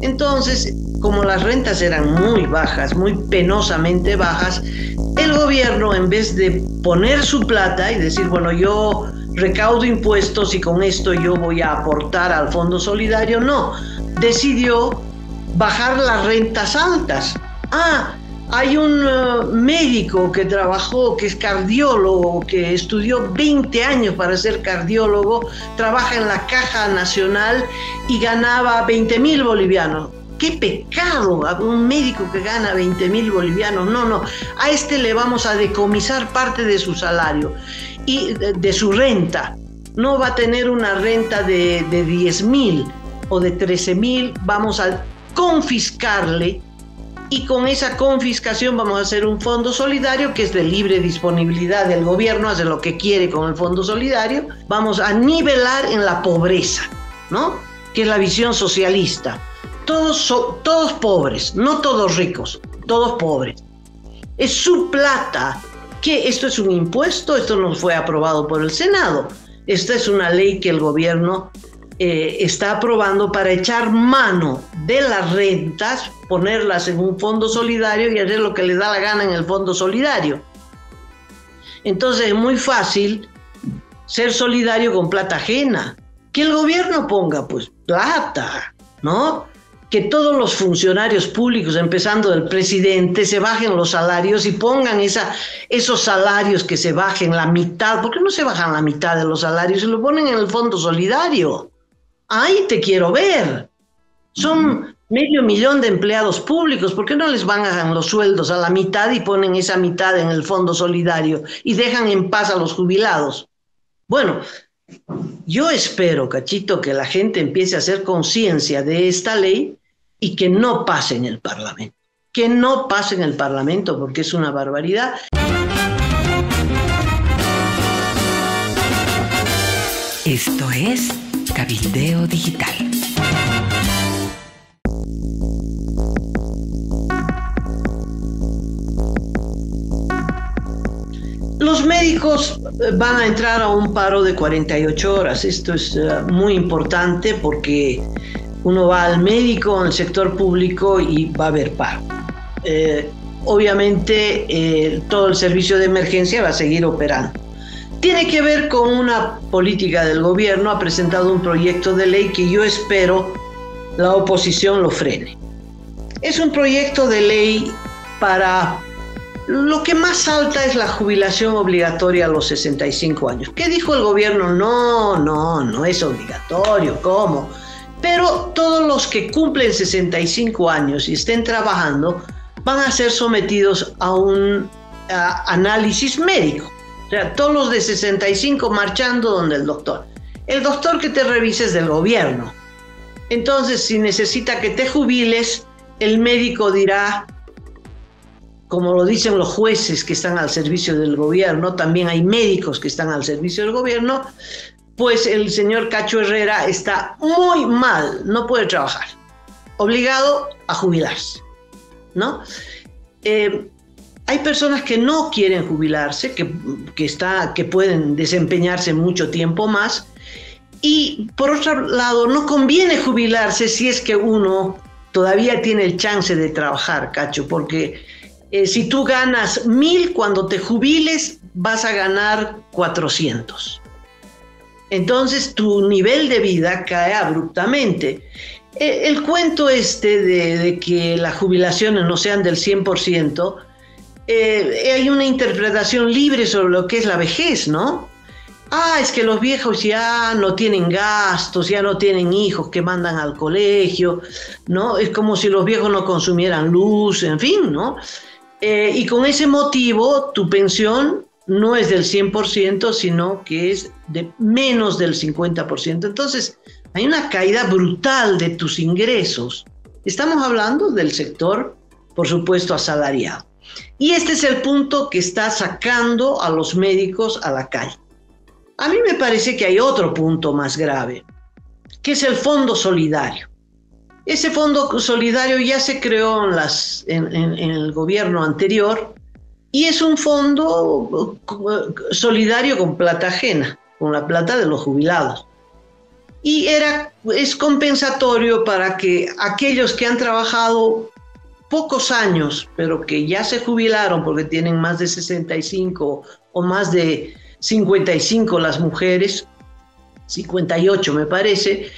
Entonces, como las rentas eran muy bajas, muy penosamente bajas, el gobierno, en vez de poner su plata y decir, bueno, yo recaudo impuestos y con esto yo voy a aportar al Fondo Solidario, no, decidió bajar las rentas altas. Hay un médico que trabajó, que es cardiólogo, que estudió 20 años para ser cardiólogo, trabaja en la Caja Nacional y ganaba 20.000 bolivianos. ¡Qué pecado! A un médico que gana 20.000 bolivianos. No, a este le vamos a decomisar parte de su salario y de su renta. No va a tener una renta de 10.000 o de 13.000, vamos a confiscarle. Y con esa confiscación vamos a hacer un fondo solidario que es de libre disponibilidad del gobierno, hace lo que quiere con el fondo solidario. Vamos a nivelar en la pobreza, ¿no? Que es la visión socialista. Todos pobres, no todos ricos, todos pobres. Es su plata. ¿Qué? ¿Esto es un impuesto? Esto no fue aprobado por el Senado. Esta es una ley que el gobierno está aprobando para echar mano de las rentas, ponerlas en un fondo solidario y hacer lo que le da la gana en el fondo solidario. Entonces es muy fácil ser solidario con plata ajena. Que el gobierno ponga pues plata, ¿no? Que todos los funcionarios públicos, empezando del presidente, se bajen los salarios y pongan esos salarios, que se bajen la mitad. ¿Por qué no se bajan la mitad de los salarios y lo ponen en el fondo solidario? Ahí te quiero ver. Son 500.000 de empleados públicos. ¿Por qué no les bajan los sueldos a la mitad y ponen esa mitad en el fondo solidario y dejan en paz a los jubilados? Bueno, yo espero, Cachito, que la gente empiece a hacer conciencia de esta ley y que no pase en el Parlamento. Que no pase en el Parlamento porque es una barbaridad. Esto es Cabildeo Digital. Los médicos van a entrar a un paro de 48 horas. Esto es muy importante porque uno va al médico en el sector público y va a haber paro. Obviamente todo el servicio de emergencia va a seguir operando. Tiene que ver con una política del gobierno. Ha presentado un proyecto de ley que yo espero la oposición lo frene. Es un proyecto de ley para lo que más salta es la jubilación obligatoria a los 65 años. ¿Qué dijo el gobierno? No es obligatorio, ¿cómo? Pero todos los que cumplen 65 años y estén trabajando van a ser sometidos a un análisis médico. O sea, todos los de 65 marchando donde el doctor. El doctor que te revise es del gobierno. Entonces, si necesita que te jubiles, el médico dirá, como lo dicen los jueces que están al servicio del gobierno, también hay médicos que están al servicio del gobierno, pues el señor Cacho Herrera está muy mal, no puede trabajar, obligado a jubilarse, ¿no? Hay personas que no quieren jubilarse, que pueden desempeñarse mucho tiempo más, y por otro lado, no conviene jubilarse si es que uno todavía tiene el chance de trabajar, Cacho, porque si tú ganas 1.000, cuando te jubiles vas a ganar 400. Entonces tu nivel de vida cae abruptamente. El cuento de que las jubilaciones no sean del 100%, hay una interpretación libre sobre lo que es la vejez, ¿no? Es que los viejos ya no tienen gastos, ya no tienen hijos que mandan al colegio, ¿no? Es como si los viejos no consumieran luz, en fin, ¿no? Y con ese motivo tu pensión no es del 100%, sino que es de menos del 50%. Entonces hay una caída brutal de tus ingresos. Estamos hablando del sector, por supuesto, asalariado. Y este es el punto que está sacando a los médicos a la calle. A mí me parece que hay otro punto más grave, que es el Fondo Solidario. Ese Fondo Solidario ya se creó en el gobierno anterior y es un fondo solidario con plata ajena, con la plata de los jubilados. y es compensatorio para que aquellos que han trabajado pocos años, pero que ya se jubilaron porque tienen más de 65 o más de 55 las mujeres, 58 me parece,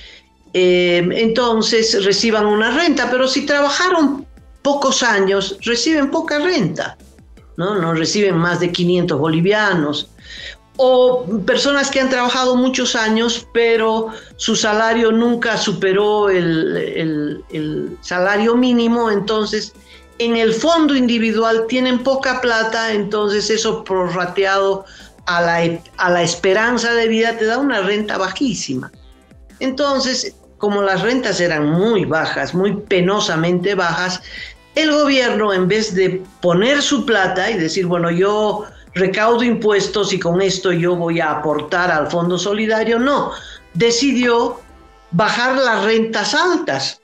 entonces reciban una renta, pero si trabajaron pocos años, reciben poca renta, ¿no? No reciben más de 500 bolivianos. O personas que han trabajado muchos años, pero su salario nunca superó el salario mínimo, entonces en el fondo individual tienen poca plata, entonces eso prorrateado a la esperanza de vida te da una renta bajísima. Entonces, como las rentas eran muy bajas, muy penosamente bajas, el gobierno, en vez de poner su plata y decir, bueno, yo recaudo impuestos y con esto yo voy a aportar al Fondo Solidario, no, decidió bajar las rentas altas.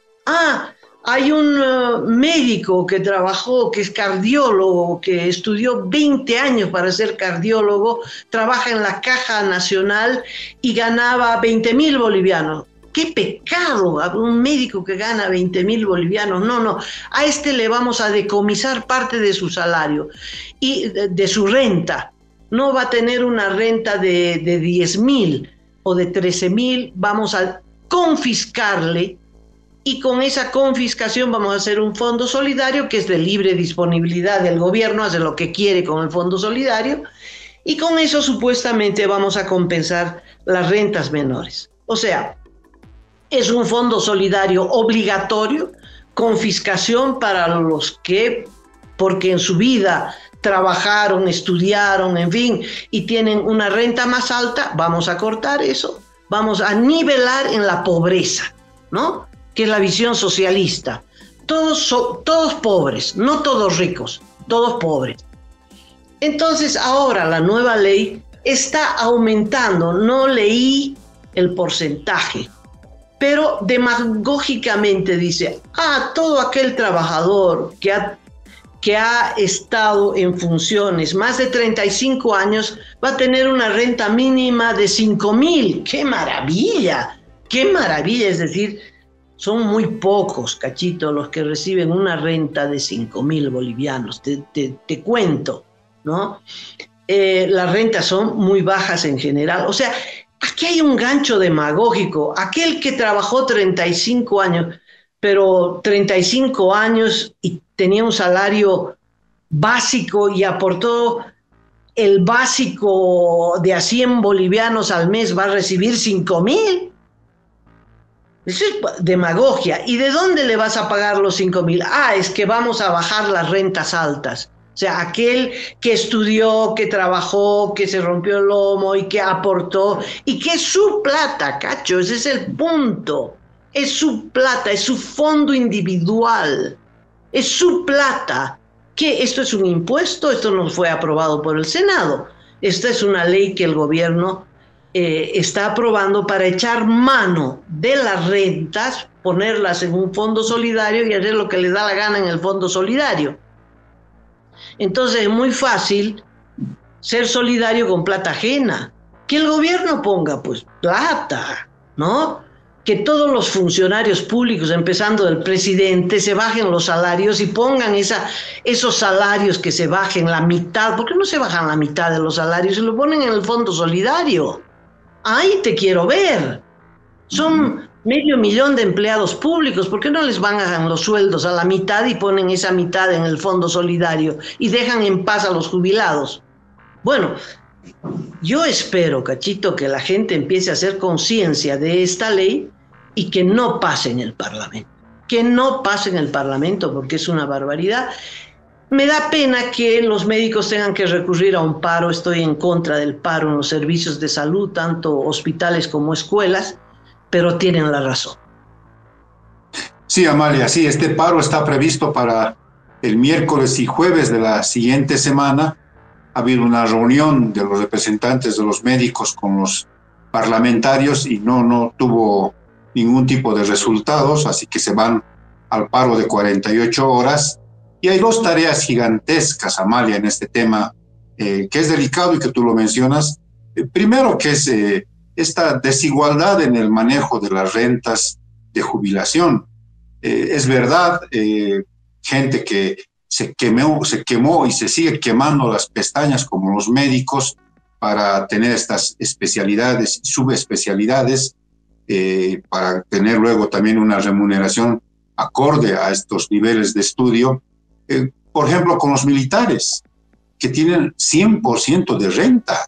Hay un médico que trabajó, que es cardiólogo, que estudió 20 años para ser cardiólogo, trabaja en la Caja Nacional y ganaba 20.000 bolivianos. ¡Qué pecado! Un médico que gana 20.000 bolivianos. No, a este le vamos a decomisar parte de su salario y de su renta. No va a tener una renta de 10.000 o de 13.000, vamos a confiscarle y con esa confiscación vamos a hacer un fondo solidario que es de libre disponibilidad del gobierno, hace lo que quiere con el fondo solidario y con eso supuestamente vamos a compensar las rentas menores. O sea, es un fondo solidario obligatorio, confiscación para los que, porque en su vida trabajaron, estudiaron, en fin, y tienen una renta más alta, vamos a cortar eso, vamos a nivelar en la pobreza, ¿no? Que es la visión socialista. Todos pobres, no todos ricos, todos pobres. Entonces ahora la nueva ley está aumentando, no leí el porcentaje, pero demagógicamente dice, todo aquel trabajador que ha estado en funciones más de 35 años va a tener una renta mínima de 5.000. ¡Qué maravilla! ¡Qué maravilla! Es decir, son muy pocos, Cachito, los que reciben una renta de 5.000 bolivianos. Te cuento, ¿no? Las rentas son muy bajas en general. O sea, aquí hay un gancho demagógico. Aquel que trabajó 35 años, pero 35 años y tenía un salario básico y aportó el básico de a 100 bolivianos al mes, va a recibir 5.000. Eso es demagogia. ¿Y de dónde le vas a pagar los 5.000? Es que vamos a bajar las rentas altas. O sea, aquel que estudió, que trabajó, que se rompió el lomo y que aportó, y que es su plata, Cacho, ese es el punto. Es su plata, es su fondo individual, es su plata. ¿Qué? ¿Esto es un impuesto? Esto no fue aprobado por el Senado. Esta es una ley que el gobierno está aprobando para echar mano de las rentas, ponerlas en un fondo solidario y hacer lo que les da la gana en el fondo solidario. Entonces es muy fácil ser solidario con plata ajena. Que el gobierno ponga pues plata, ¿no? Que todos los funcionarios públicos, empezando del presidente, se bajen los salarios y pongan esos salarios que se bajen la mitad. ¿Por qué no se bajan la mitad de los salarios y lo ponen en el fondo solidario? Ahí te quiero ver. Son 500.000 de empleados públicos. ¿Por qué no les bajan los sueldos a la mitad y ponen esa mitad en el fondo solidario y dejan en paz a los jubilados? Bueno, yo espero, Cachito, que la gente empiece a hacer conciencia de esta ley y que no pase en el Parlamento. Que no pase en el Parlamento porque es una barbaridad. Me da pena que los médicos tengan que recurrir a un paro. Estoy en contra del paro en los servicios de salud, tanto hospitales como escuelas, pero tienen la razón. Sí, Amalia, sí, este paro está previsto para el miércoles y jueves de la siguiente semana. Ha habido una reunión de los representantes de los médicos con los parlamentarios y no tuvo ningún tipo de resultados, así que se van al paro de 48 horas. Y hay dos tareas gigantescas, Amalia, en este tema, que es delicado y que tú lo mencionas. Primero, que es esta desigualdad en el manejo de las rentas de jubilación. Es verdad, gente que se quemó y se sigue quemando las pestañas como los médicos para tener estas especialidades y subespecialidades, para tener luego también una remuneración acorde a estos niveles de estudio. Por ejemplo, con los militares, que tienen 100% de renta.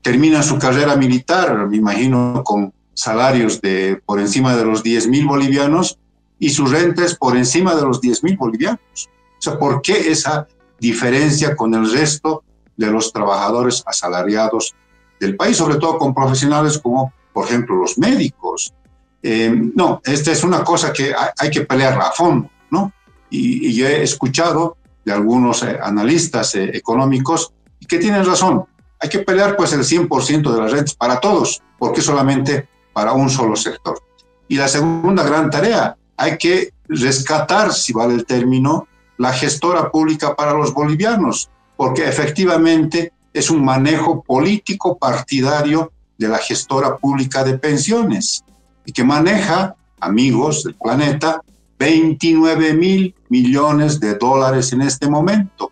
Terminan su carrera militar, me imagino, con salarios de por encima de los 10.000 bolivianos y su renta es por encima de los 10.000 bolivianos. O sea, ¿por qué esa diferencia con el resto de los trabajadores asalariados del país, sobre todo con profesionales como, por ejemplo, los médicos? No, esta es una cosa que hay que pelearla a fondo, ¿no? Y yo he escuchado de algunos analistas económicos que tienen razón. Hay que pelear pues el 100% de las rentas para todos, porque solamente para un solo sector. Y la segunda gran tarea, hay que rescatar, si vale el término, la gestora pública para los bolivianos, porque efectivamente es un manejo político partidario de la gestora pública de pensiones y que maneja, amigos del planeta, 29.000 millones de dólares en este momento.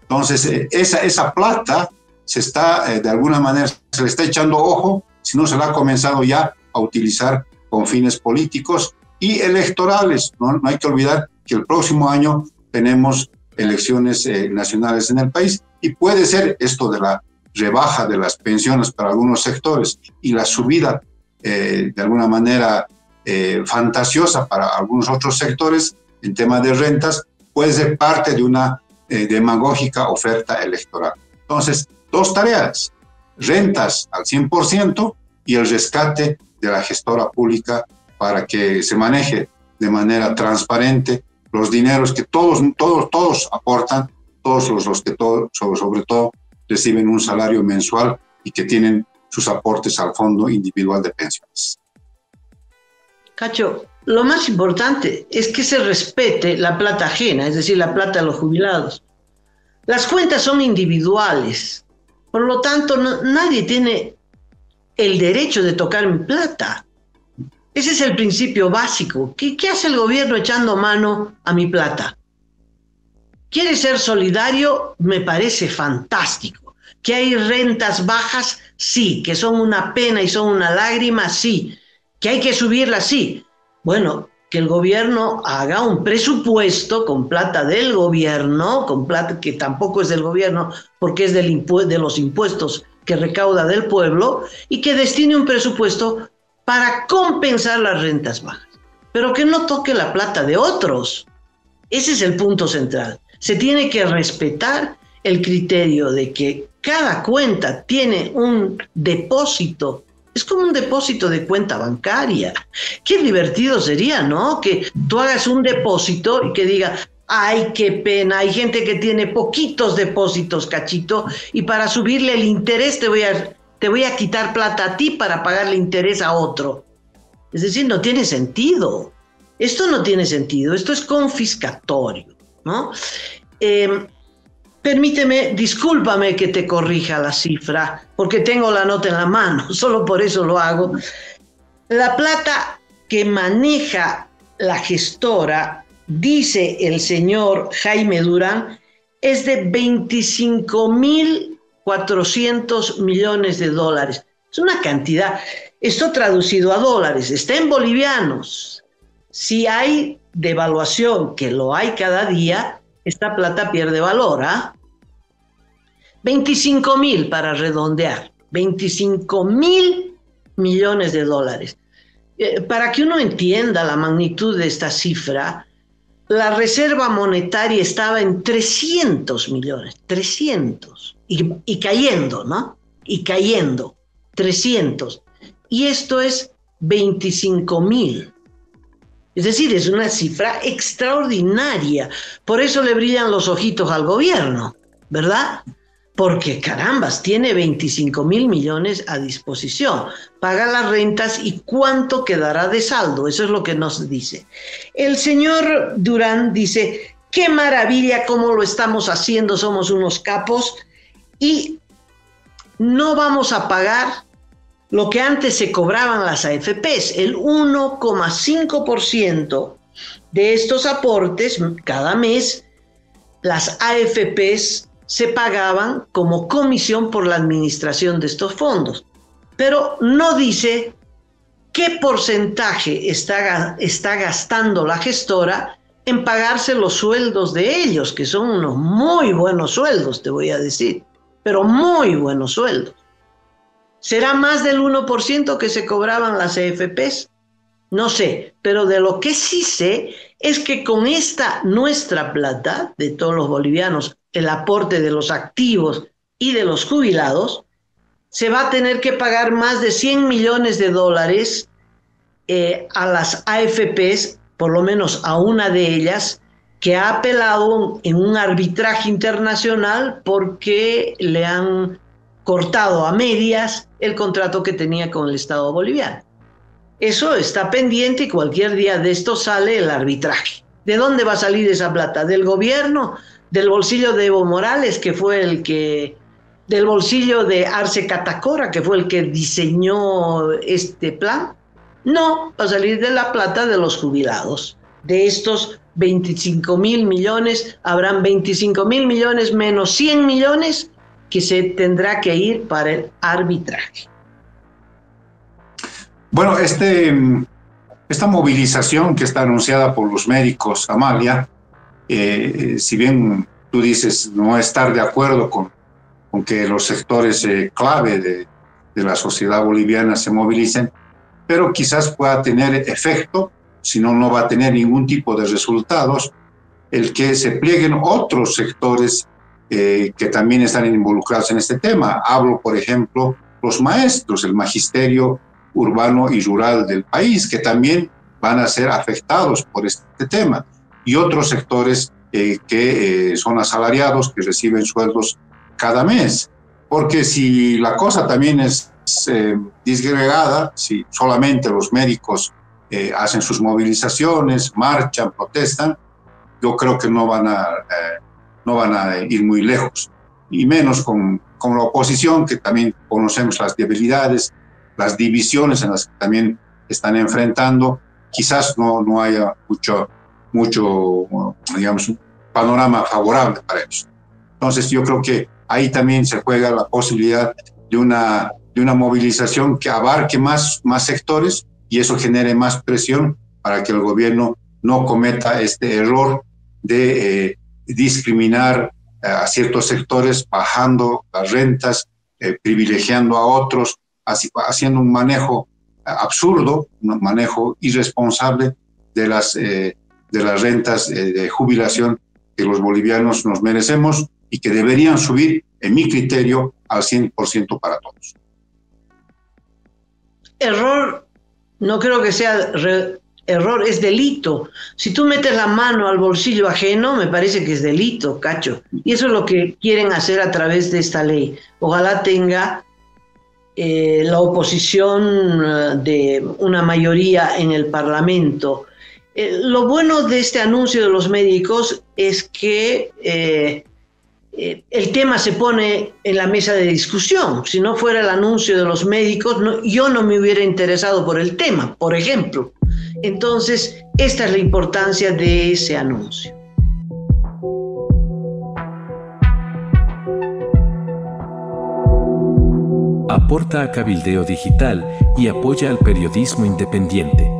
Entonces, esa plata se está, de alguna manera, se le está echando ojo, si no se la ha comenzado ya a utilizar con fines políticos y electorales. No hay que olvidar que el próximo año tenemos elecciones nacionales en el país y puede ser esto de la rebaja de las pensiones para algunos sectores y la subida de alguna manera fantasiosa para algunos otros sectores en tema de rentas, puede ser parte de una demagógica oferta electoral. Entonces, dos tareas: rentas al 100% y el rescate de la gestora pública para que se maneje de manera transparente los dineros que todos aportan, todos los que sobre todo reciben un salario mensual y que tienen sus aportes al Fondo Individual de Pensiones. Cacho, lo más importante es que se respete la plata ajena, es decir, la plata de los jubilados. Las cuentas son individuales, por lo tanto nadie tiene el derecho de tocar mi plata. Ese es el principio básico. ¿Qué hace el gobierno echando mano a mi plata? ¿Quiere ser solidario? Me parece fantástico. ¿Que hay rentas bajas? Sí. ¿Que son una pena y son una lágrima? Sí. ¿Que hay que subirlas? Sí. Bueno, que el gobierno haga un presupuesto con plata del gobierno, con plata que tampoco es del gobierno porque es de los impuestos que recauda del pueblo, y que destine un presupuesto para compensar las rentas bajas, pero que no toque la plata de otros. Ese es el punto central. Se tiene que respetar el criterio de que cada cuenta tiene un depósito. Es como un depósito de cuenta bancaria. Qué divertido sería, ¿no? Que tú hagas un depósito y que diga, ay, qué pena, hay gente que tiene poquitos depósitos, Cachito, y para subirle el interés te voy a quitar plata a ti para pagarle interés a otro. Es decir, no tiene sentido. Esto no tiene sentido, esto es confiscatorio, ¿no? Permíteme, discúlpame que te corrija la cifra, porque tengo la nota en la mano, solo por eso lo hago. La plata que maneja la gestora, dice el señor Jaime Durán, es de 25.400 millones de dólares. Es una cantidad. Esto traducido a dólares, está en bolivianos. Si hay devaluación, que lo hay cada día, esta plata pierde valor, ¿ah? 25.000 para redondear, 25.000 millones de dólares. Para que uno entienda la magnitud de esta cifra, la reserva monetaria estaba en 300 millones, 300, y cayendo, ¿no? Y cayendo, 300. Y esto es 25.000. Es decir, es una cifra extraordinaria. Por eso le brillan los ojitos al gobierno, ¿verdad? Porque, carambas, tiene 25.000 millones a disposición. Paga las rentas y ¿cuánto quedará de saldo? Eso es lo que nos dice. El señor Durán dice, qué maravilla cómo lo estamos haciendo, somos unos capos y no vamos a pagar lo que antes se cobraban las AFPs, el 1,5% de estos aportes cada mes, las AFPs se pagaban como comisión por la administración de estos fondos, pero no dice qué porcentaje está gastando la gestora en pagarse los sueldos de ellos, que son unos muy buenos sueldos, te voy a decir, pero muy buenos sueldos. ¿Será más del 1% que se cobraban las AFPs? No sé, pero de lo que sí sé es que con esta nuestra plata, de todos los bolivianos, el aporte de los activos y de los jubilados, se va a tener que pagar más de $100 millones a las AFPs, por lo menos a una de ellas, que ha apelado en un arbitraje internacional porque le han cortado a medias el contrato que tenía con el Estado boliviano. Eso está pendiente y cualquier día de esto sale el arbitraje. ¿De dónde va a salir esa plata? ¿Del gobierno? ¿Del bolsillo de Evo Morales, que fue del bolsillo de Arce Catacora, que fue el que diseñó este plan? No, va a salir de la plata de los jubilados. De estos 25.000 millones, habrán 25.000 millones menos 100 millones que se tendrá que ir para el arbitraje. Bueno, esta movilización que está anunciada por los médicos, Amalia, si bien tú dices no estar de acuerdo con que los sectores clave de la sociedad boliviana se movilicen, pero quizás pueda tener efecto, si no, no va a tener ningún tipo de resultados, el que se plieguen otros sectores que también están involucrados en este tema. Hablo, por ejemplo, los maestros, el magisterio urbano y rural del país, que también van a ser afectados por este tema, y otros sectores que son asalariados, que reciben sueldos cada mes, porque si la cosa también es disgregada, si solamente los médicos hacen sus movilizaciones, marchan, protestan, yo creo que no van a ir muy lejos, y menos con la oposición, que también conocemos las debilidades, las divisiones en las que también están enfrentando. Quizás no haya mucho, digamos, un panorama favorable para ellos. Entonces yo creo que ahí también se juega la posibilidad de una movilización que abarque más sectores, y eso genere más presión para que el gobierno no cometa este error de discriminar a ciertos sectores, bajando las rentas, privilegiando a otros, haciendo un manejo absurdo, un manejo irresponsable de las rentas de jubilación que los bolivianos nos merecemos y que deberían subir, en mi criterio, al 100% para todos. Error, no creo que sea error, es delito. Si tú metes la mano al bolsillo ajeno, me parece que es delito, Cacho. Y eso es lo que quieren hacer a través de esta ley. Ojalá tenga la oposición de una mayoría en el Parlamento. Lo bueno de este anuncio de los médicos es que el tema se pone en la mesa de discusión. Si no fuera el anuncio de los médicos, yo no me hubiera interesado por el tema, por ejemplo. Entonces, esta es la importancia de ese anuncio. Aporta a Cabildeo Digital y apoya al periodismo independiente.